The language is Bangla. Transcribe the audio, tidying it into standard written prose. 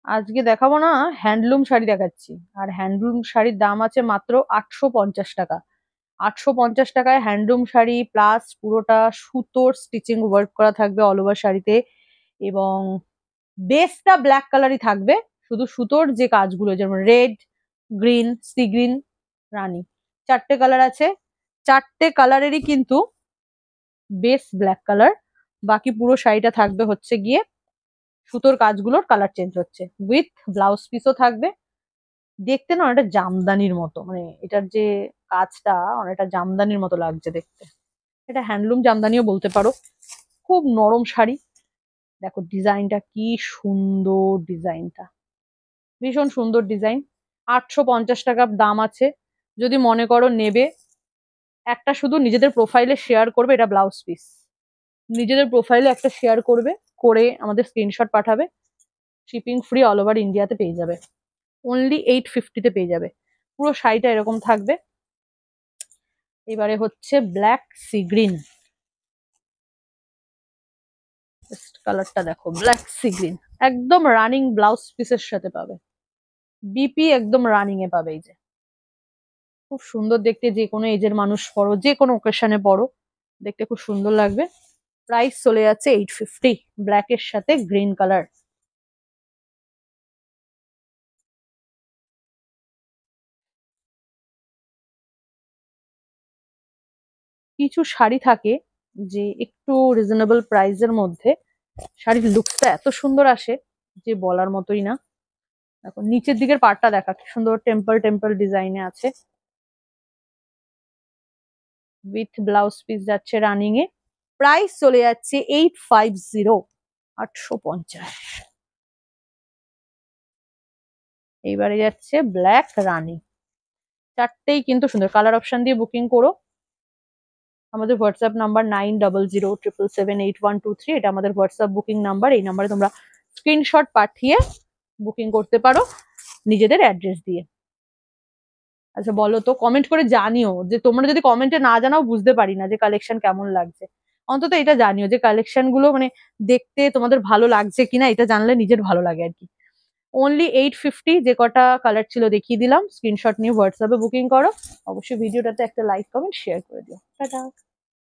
আজকে দেখাবো না, হ্যান্ডলুম শাড়ি দেখাচ্ছি। আর হ্যান্ডলুম শাড়ির দাম আছে মাত্র 850 টাকা। 850 টাকায় হ্যান্ডলুম শাড়ি, প্লাস পুরোটা সুতোর স্টিচিং ওয়ার্ক করা থাকবে অল ওভার শাড়িতে। এবং বেসটা ব্ল্যাক কালারই থাকবে, শুধু সুতোর যে কাজগুলো, যেমন রেড, গ্রিন, সি গ্রিন, রানী, 4টে কালার আছে। 4টে কালারেরই কিন্তু বেস ব্ল্যাক কালার। বাকি পুরো শাড়িটা থাকবে হচ্ছে গিয়ে সুতোর কাজগুলোর কালার চেঞ্জ হচ্ছে, উইথ ব্লাউজ পিসও থাকবে। দেখতে না অনেকটা জামদানির মতো, মানে এটার যে কাজটা অনেকটা জামদানির মতো লাগছে দেখতে। এটা হ্যান্ডলুম জামদানিও বলতে পারো। খুব নরম শাড়ি। দেখো ডিজাইনটা কি সুন্দর, ডিজাইনটা ভীষণ সুন্দর ডিজাইন। 850 টাকা দাম আছে। যদি মনে করো নেবে, একটা শুধু নিজেদের প্রোফাইলে শেয়ার করবে, এটা ব্লাউজ পিস। নিজেদের প্রোফাইলে একটা শেয়ার করবে, করে আমাদের স্ক্রিনশট পাঠাবে। শিপিং ফ্রি অল ওভার ইন্ডিয়াতে পেয়ে যাবে। অনলি 850-তে পেয়ে যাবে। পুরো শাড়িটা এরকম থাকবে। এবারে হচ্ছে ব্ল্যাক সি গ্রিন। কালারটা দেখো, ব্ল্যাক সি গ্রিন, একদম রানিং ব্লাউজ পিসের সাথে পাবে। বিপি একদম রানিং এ পাবে। এই যে খুব সুন্দর দেখতে, যে কোনো এজের মানুষ পরো, যে কোনো ওকেশনে পরো, দেখতে খুব সুন্দর লাগবে। প্রাইস চলে যাচ্ছে 850, ব্ল্যাক এর সাথে গ্রিন কালার। কিছু শাড়ি থাকে যে একটু রিজনেবল প্রাইসের মধ্যে শাড়ির লুকসটা এত সুন্দর আসে যে বলার মতোই না। দেখো নিচের দিকের পার্টটা দেখা, কি সুন্দর টেম্পল টেম্পল ডিজাইনে আছে। উইথ ব্লাউজ পিস যাচ্ছে রানিং এ। প্রাইস চলে যাচ্ছে 850, 850। এইবারে যাচ্ছে ব্ল্যাক রানী। 4টেই কিন্তু সুন্দর। কালার অপশন দিয়ে বুকিং করো। আমাদের হোয়াটসঅ্যাপ নাম্বার 9007778123, এটা আমাদের হোয়াটসঅ্যাপ বুকিং নাম্বার। এই নাম্বারে তোমরা স্ক্রিনশট পাঠিয়ে বুকিং করতে পারো নিজেদের অ্যাড্রেস দিয়ে। আচ্ছা বলো তো, কমেন্ট করে জানিও, যে তোমরা যদি কমেন্টে না জানাও বুঝতে পারি না যে কালেকশন কেমন লাগছে। অন্তত এটা জানিও যে কালেকশন গুলো মানে দেখতে তোমাদের ভালো লাগছে কিনা, এটা জানলে নিজের ভালো লাগে আর কি। অনলি 850, যে কটা কালার ছিল দেখিয়ে দিলাম। স্ক্রিনশট নিয়ে হোয়াটসঅ্যাপে বুকিং করো। অবশ্যই ভিডিওটাতে একটা লাইক কমেন্ট শেয়ার করে দিও। টাটা।